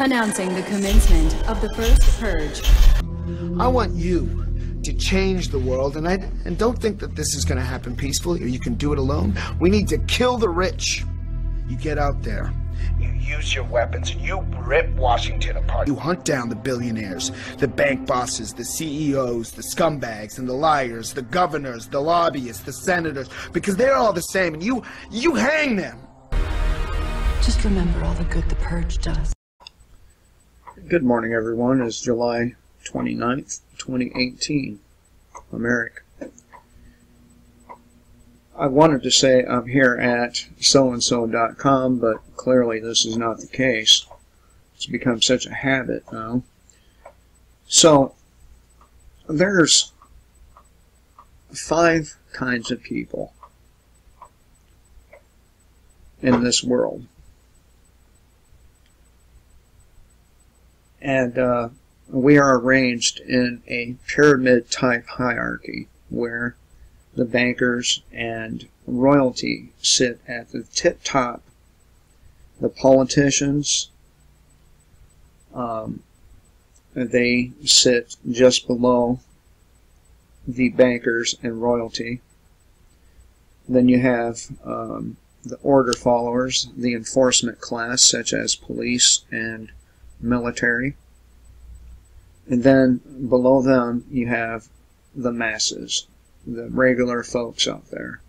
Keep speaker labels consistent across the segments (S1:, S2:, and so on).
S1: Announcing the commencement of the first purge.
S2: I want you to change the world, and don't think that this is going to happen peacefully or you can do it alone. We need to kill the rich. You get out there, you use your weapons, and you rip Washington apart. You hunt down the billionaires, the bank bosses, the CEOs, the scumbags, and the liars, the governors, the lobbyists, the senators, because they're all the same, and you hang them.
S3: Just remember all the good the purge does.
S4: Good morning, everyone. It's July 29th, 2018. I'm Eric. I wanted to say I'm here at soandso.com, but clearly this is not the case. It's become such a habit now. So, there's 5 kinds of people in this world. And we are arranged in a pyramid-type hierarchy where the bankers and royalty sit at the tip top. The politicians, they sit just below the bankers and royalty. Then you have the order followers, the enforcement class, such as police and military. And then below them you have the masses, the regular folks out there.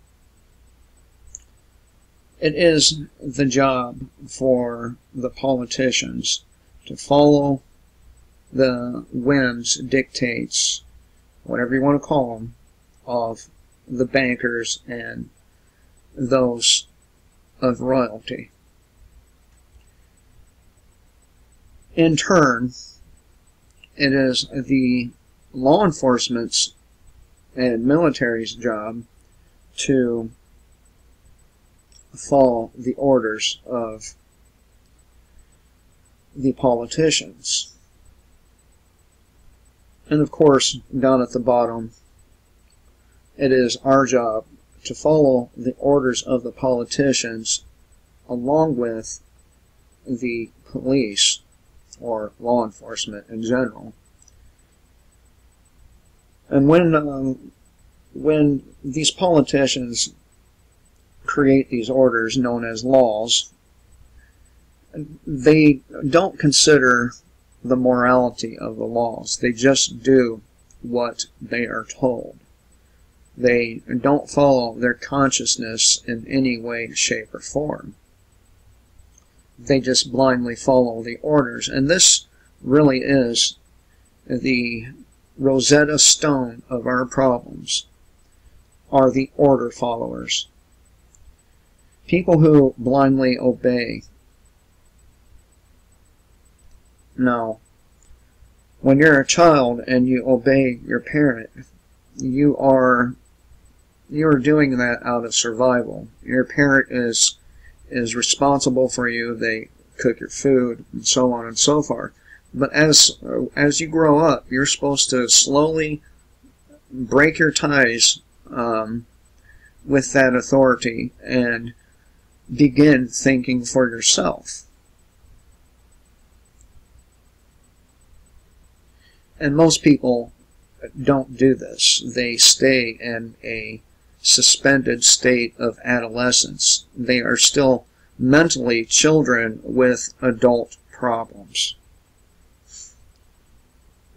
S4: It is the job for the politicians to follow the whims, dictates, whatever you want to call them, of the bankers and those of royalty. In turn, it is the law enforcement's and military's job to follow the orders of the politicians. And of course, down at the bottom, it is our job to follow the orders of the politicians along with the police or law enforcement in general. And when these politicians create these orders known as laws, they don't consider the morality of the laws. They just do what they are told. They don't follow their consciousness in any way, shape, or form. They just blindly follow the orders. And this really is the Rosetta Stone of our problems, are the order followers. People who blindly obey. No. When you're a child and you obey your parent, you are doing that out of survival. Your parent is responsible for you. They cook your food and so on and so forth. But as you grow up, you're supposed to slowly break your ties with that authority and begin thinking for yourself. And most people don't do this. They stay in a suspended state of adolescence. They are still mentally children with adult problems.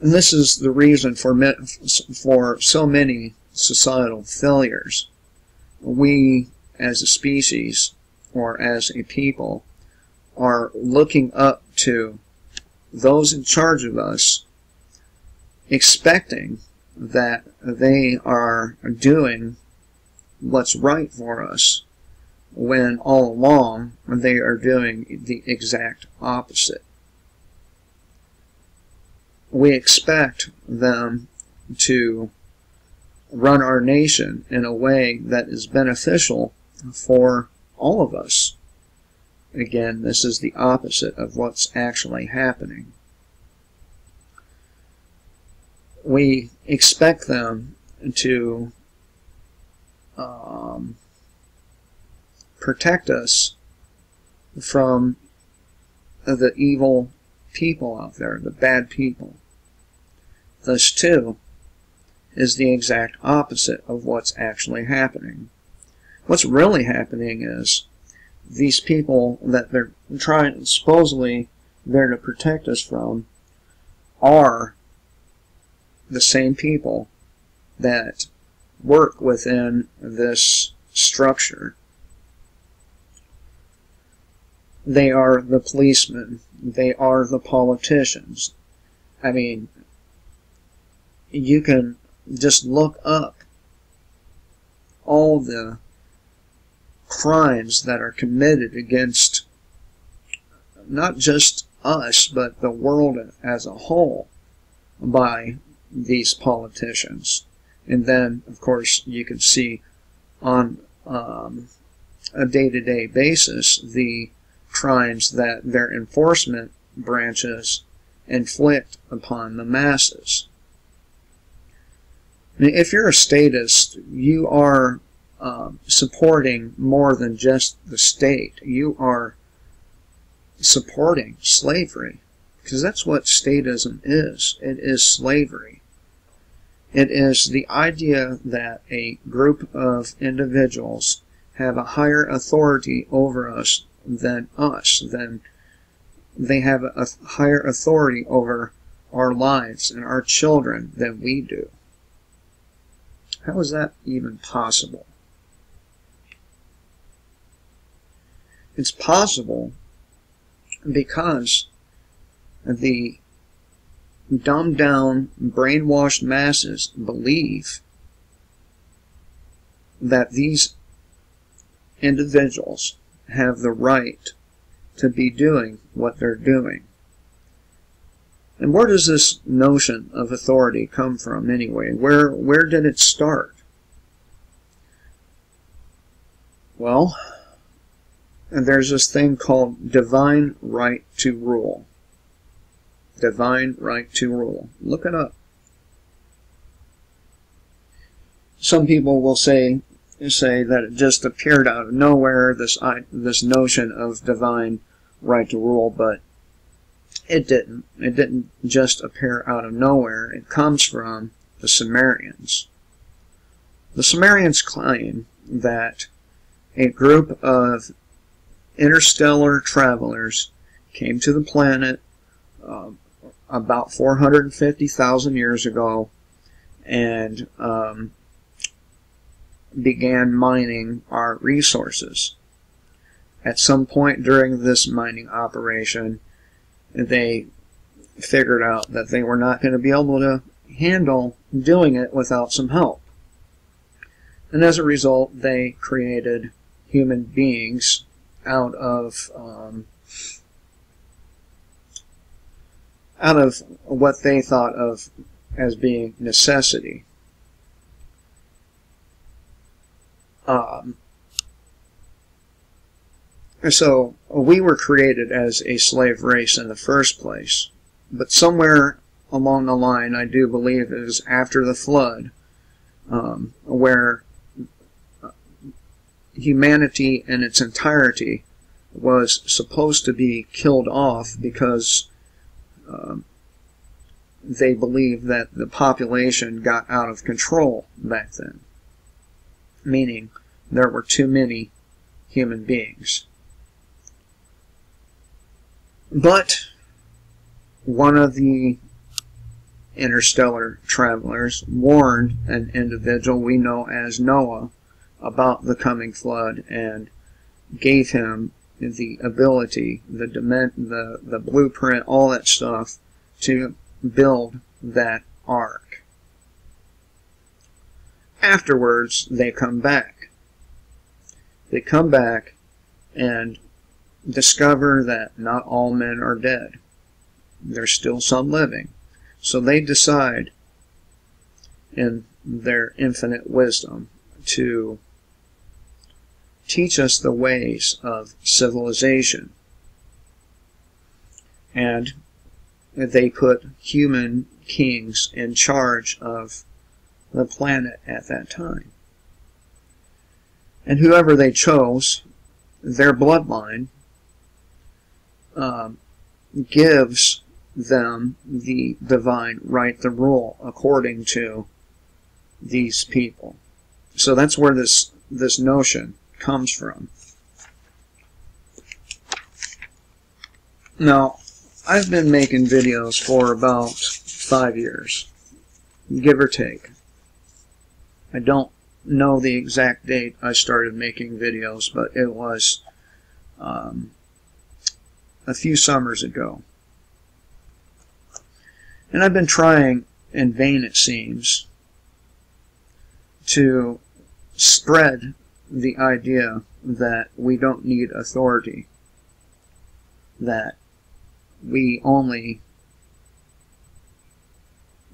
S4: And this is the reason for so many societal failures. We, as a species, or as a people, are looking up to those in charge of us, expecting that they are doing what's right for us, when all along they are doing the exact opposite. We expect them to run our nation in a way that is beneficial for all of us. Again, this is the opposite of what's actually happening. We expect them to protect us from the evil people out there, the bad people. This, too, is the exact opposite of what's actually happening. What's really happening is these people that they're trying, supposedly there to protect us from, are the same people that work within this structure. They are the policemen. They are the politicians. I mean, you can just look up all the crimes that are committed against not just us, but the world as a whole by these politicians. And then, of course, you can see on a day-to-day basis the crimes that their enforcement branches inflict upon the masses. I mean, if you're a statist, you are supporting more than just the state. You are supporting slavery, because that's what statism is. It is slavery. It is the idea that a group of individuals have a higher authority over us, than they have a higher authority over our lives and our children than we do. How is that even possible? It's possible because the dumbed down, brainwashed masses believe that these individuals have the right to be doing what they're doing. And where does this notion of authority come from anyway? Where did it start? Well, there's this thing called divine right to rule. Divine right to rule. Look it up. Some people will say that it just appeared out of nowhere, this notion of divine right to rule, but it didn't. It didn't just appear out of nowhere. It comes from the Sumerians. The Sumerians claim that a group of interstellar travelers came to the planet about 450,000 years ago and began mining our resources. At some point during this mining operation, they figured out that they were not going to be able to handle doing it without some help. And as a result, they created human beings out of what they thought of as being necessity. So we were created as a slave race in the first place, but somewhere along the line, I do believe it was after the flood, where humanity in its entirety was supposed to be killed off because they believed that the population got out of control back then, meaning there were too many human beings. But one of the interstellar travelers warned an individual we know as Noah about the coming flood and gave him the ability, the blueprint, all that stuff to build that ark. Afterwards, they come back. They come back and discover that not all men are dead. There's still some living. So they decide, in their infinite wisdom, to teach us the ways of civilization. And they put human kings in charge of the planet at that time. And whoever they chose, their bloodline, gives them the divine right to rule according to these people. So that's where this notion comes from. Now, I've been making videos for about 5 years, give or take. I don't know the exact date I started making videos, but it was a few summers ago. And I've been trying, in vain it seems, to spread the idea that we don't need authority, that we only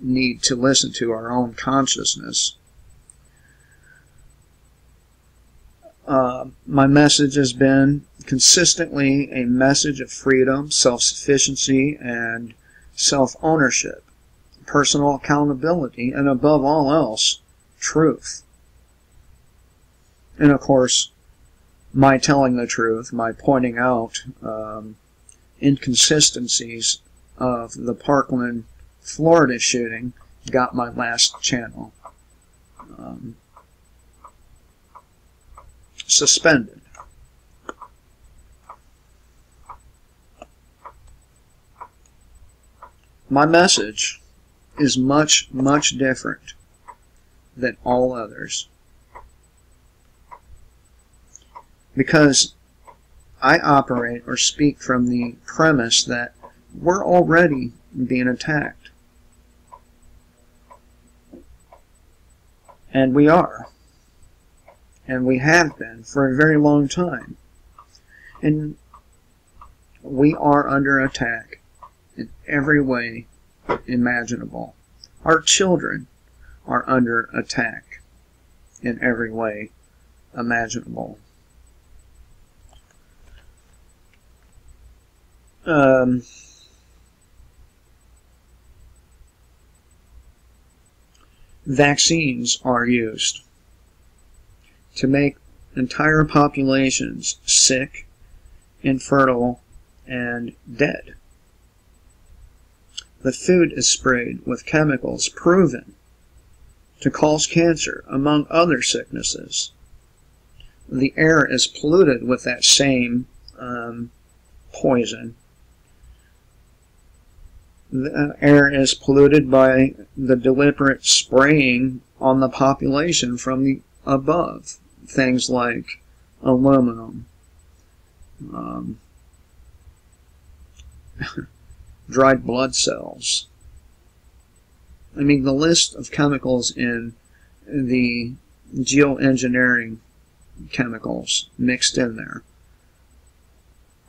S4: need to listen to our own consciousness. My message has been consistently a message of freedom, self-sufficiency, and self-ownership, personal accountability, and above all else, truth. And of course, my telling the truth, my pointing out inconsistencies of the Parkland, Florida shooting got my last channel suspended. My message is much, much different than all others, because I operate or speak from the premise that we're already being attacked. And we are. And we have been for a very long time. And we are under attack in every way imaginable. Our children are under attack in every way imaginable. Vaccines are used to make entire populations sick, infertile, and dead. The food is sprayed with chemicals proven to cause cancer, among other sicknesses. The air is polluted with that same poison. The air is polluted by the deliberate spraying on the population from the above. Things like aluminum, dried blood cells. I mean, the list of chemicals in the geoengineering chemicals mixed in there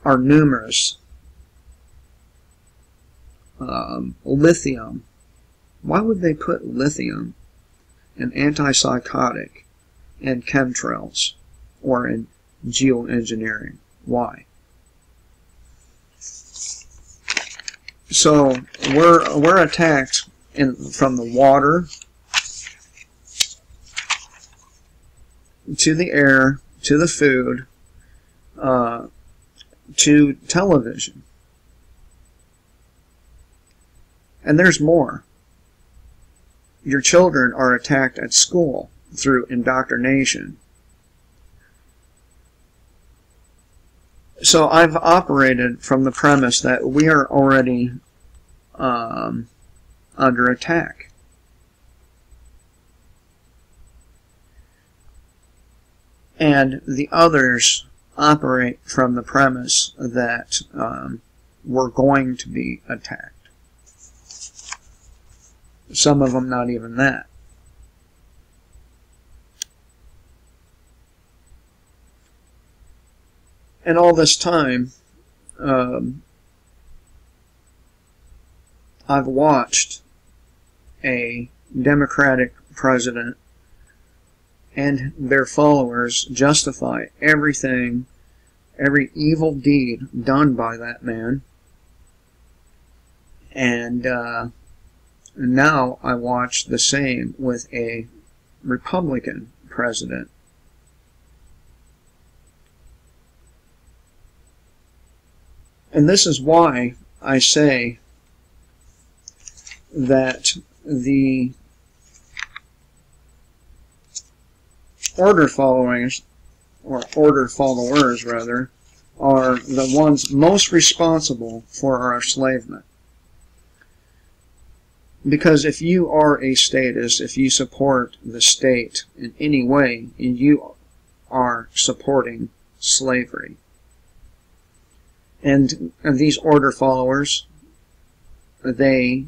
S4: are numerous. Lithium. Why would they put lithium in antipsychotic and chemtrails or in geoengineering? Why? So we're attacked from the water to the air to the food to television. And there's more. Your children are attacked at school through indoctrination. So I've operated from the premise that we are already under attack. And the others operate from the premise that we're going to be attacked. Some of them not even that. And all this time, I've watched a Democratic president and their followers justify everything, every evil deed done by that man. And now I watch the same with a Republican president. And this is why I say that the order followers, rather, are the ones most responsible for our enslavement. Because if you are a statist, if you support the state in any way, you are supporting slavery. And these order followers, they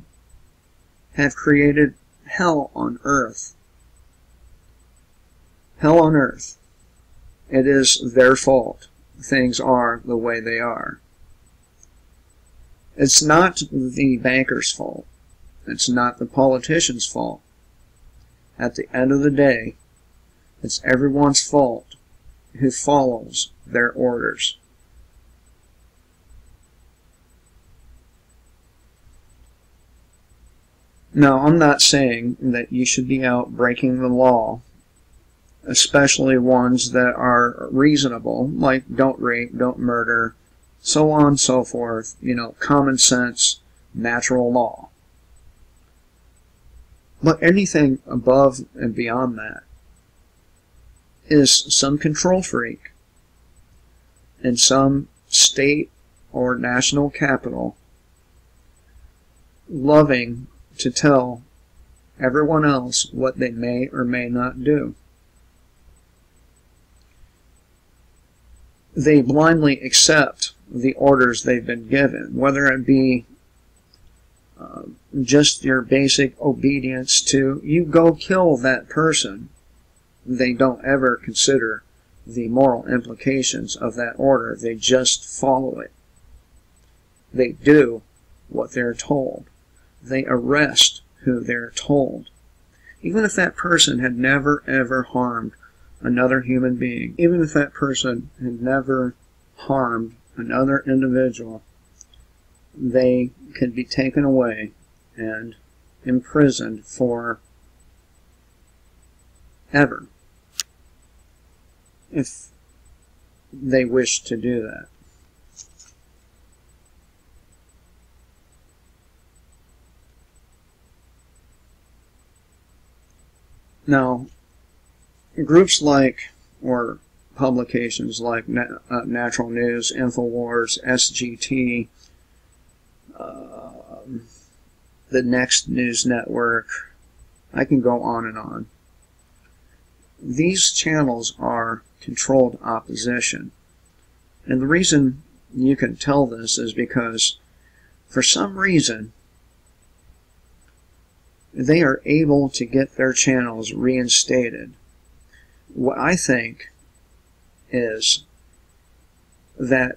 S4: have created hell on earth. Hell on earth. It is their fault. Things are the way they are. It's not the banker's fault. It's not the politician's fault. At the end of the day, it's everyone's fault who follows their orders. Now, I'm not saying that you should be out breaking the law, especially ones that are reasonable, like don't rape, don't murder, so on and so forth, common sense, natural law. But anything above and beyond that is some control freak in some state or national capital loving to tell everyone else what they may or may not do. They blindly accept the orders they've been given, whether it be just your basic obedience to, you go kill that person. They don't ever consider the moral implications of that order. They just follow it. They do what they're told. They arrest who they're told. Even if that person had never ever harmed another human being, even if that person had never harmed another individual, they can be taken away and imprisoned for ever if they wish to do that. Now, groups like, or publications like Natural News, InfoWars, SGT, the Next News Network, I can go on and on. These channels are controlled opposition. And the reason you can tell this is because, for some reason, they are able to get their channels reinstated. What I think is that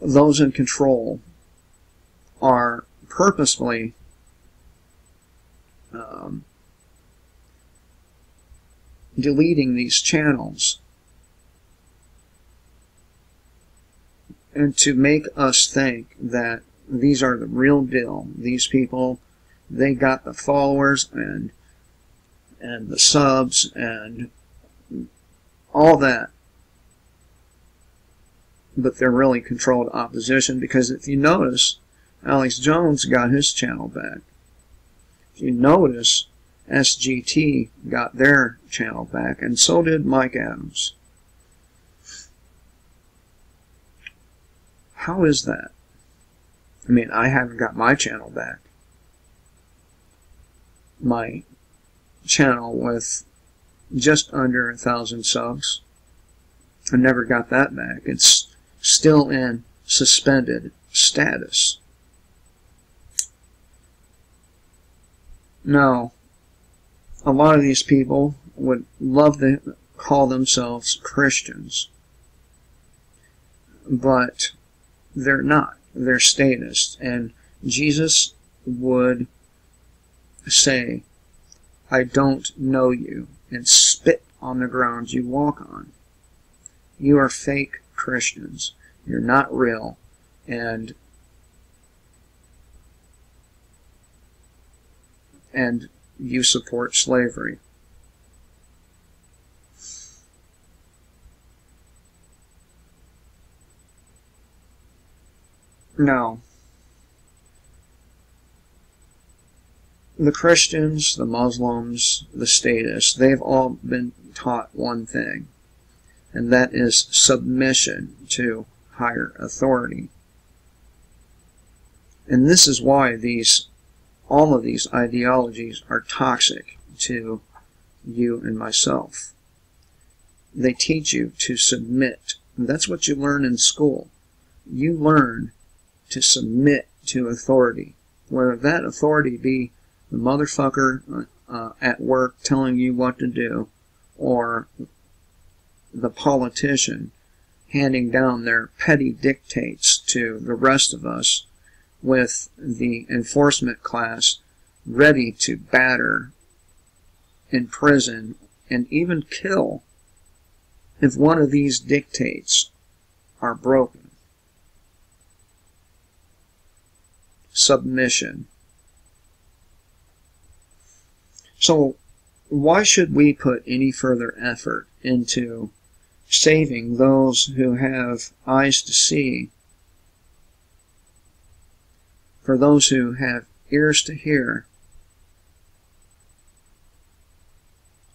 S4: those in control are purposefully deleting these channels and to make us think that these are the real deal. These people, they got the followers and the subs and all that, but they're really controlled opposition. Because if you notice, Alex Jones got his channel back. If you notice, SGT got their channel back, and so did Mike Adams. How is that? I mean, I haven't got my channel back. My channel with just under 1,000 subs, I never got that back. It's still in suspended status. Now, a lot of these people would love to call themselves Christians, but they're not. They're statists. And Jesus would say, I don't know you, and spit on the ground you walk on. You are fake Christians. You're not real. And you support slavery. Now, the Christians, the Muslims, the statists, they've all been taught one thing, and that is submission to higher authority. And this is why all of these ideologies are toxic to you and myself. They teach you to submit. And that's what you learn in school. You learn to submit to authority, whether that authority be the motherfucker at work telling you what to do, or the politician handing down their petty dictates to the rest of us, with the enforcement class ready to batter, imprison, and even kill if one of these dictates are broken. Submission. So, why should we put any further effort into saving those who have eyes to see, for those who have ears to hear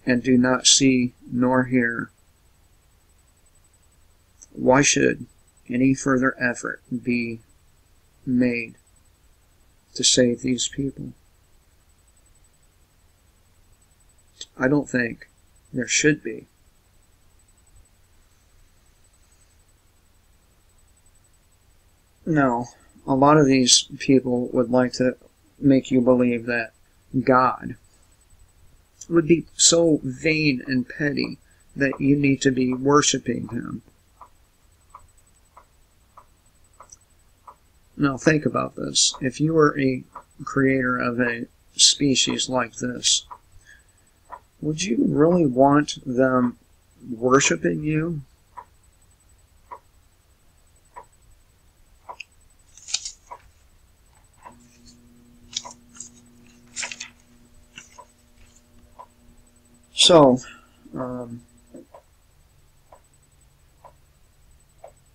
S4: and do not see nor hear? Why should any further effort be made to save these people? I don't think there should be. No. A lot of these people would like to make you believe that God would be so vain and petty that you need to be worshiping Him. Now think about this. If you were a creator of a species like this, would you really want them worshiping you? So, and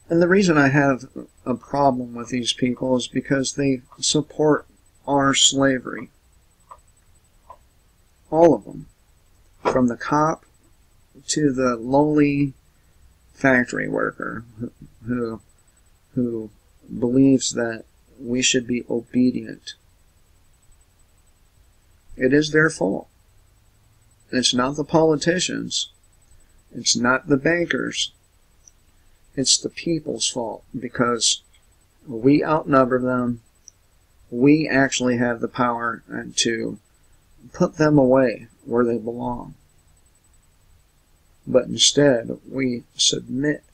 S4: the reason I have a problem with these people is because they support our slavery. All of them. From the cop to the lowly factory worker who believes that we should be obedient. It is their fault. It's not the politicians. It's not the bankers. It's the people's fault, because we outnumber them. We actually have the power to put them away where they belong. But instead, we submit.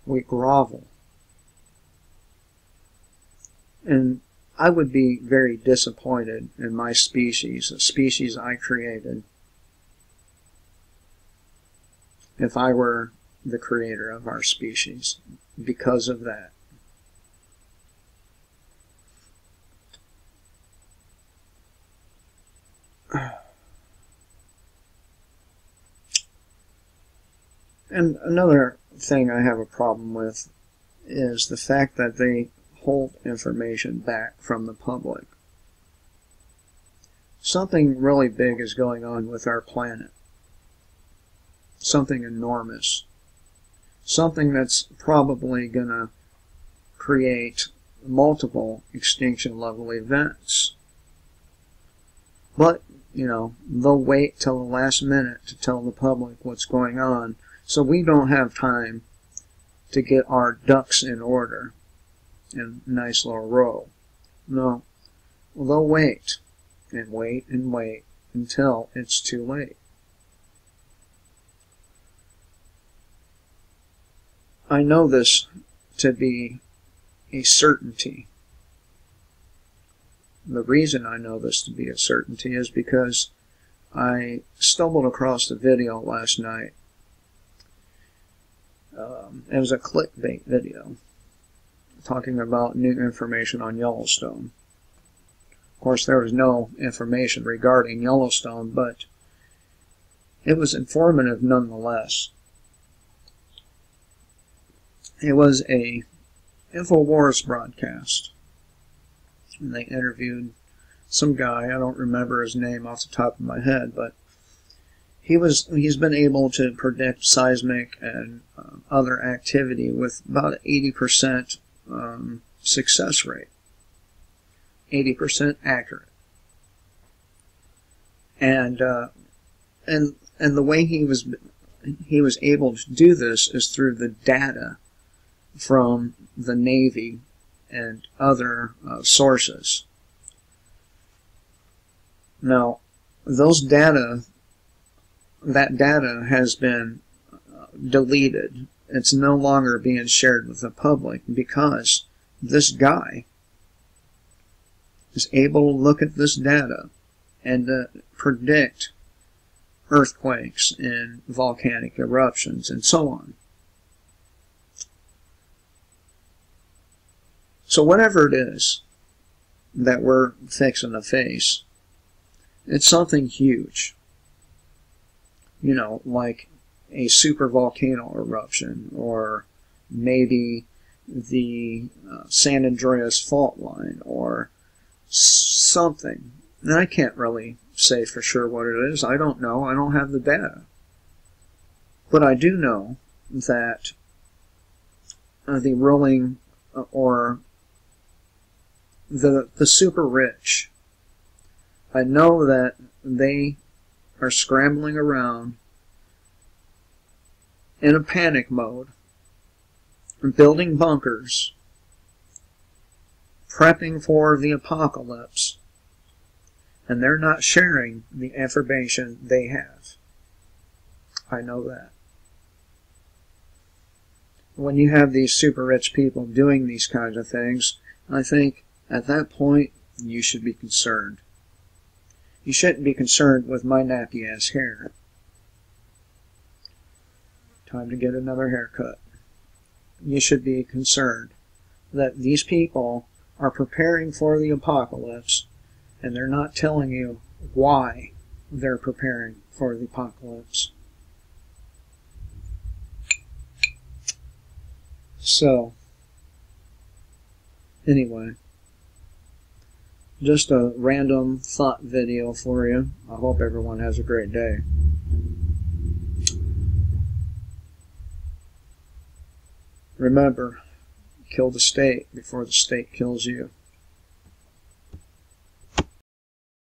S4: We grovel. And I would be very disappointed in my species, the species I created, if I were the creator of our species, because of that. And another thing I have a problem with is the fact that they hold information back from the public. Something really big is going on with our planet. Something enormous. Something that's probably going to create multiple extinction level events. But, you know, they'll wait till the last minute to tell the public what's going on, so we don't have time to get our ducks in order in a nice little row. No, they'll wait and wait and wait until it's too late. I know this to be a certainty. The reason I know this to be a certainty is because I stumbled across a video last night. It was a clickbait video talking about new information on Yellowstone. Of course, there was no information regarding Yellowstone, but it was informative nonetheless. It was a InfoWars broadcast. And they interviewed some guy, I don't remember his name off the top of my head, but he's been able to predict seismic and other activity with about 80% success rate. 80% accurate. And the way he was able to do this is through the data from the Navy and other sources. Now, that data has been deleted. It's no longer being shared with the public because this guy is able to look at this data and predict earthquakes and volcanic eruptions and so on. So whatever it is that we're fixing to face, it's something huge. You know, like a super volcano eruption, or maybe the San Andreas fault line, or something. And I can't really say for sure what it is. I don't know. I don't have the data. But I do know that the ruling or the super rich, I know that they are scrambling around in a panic mode, building bunkers, prepping for the apocalypse, and they're not sharing the information they have. I know that. When you have these super rich people doing these kinds of things, I think at that point you should be concerned. You shouldn't be concerned with my nappy ass hair. Time to get another haircut. You should be concerned that these people are preparing for the apocalypse, and they're not telling you why they're preparing for the apocalypse. So, anyway, just a random thought video for you. I hope everyone has a great day. Remember, kill the state before the state kills you.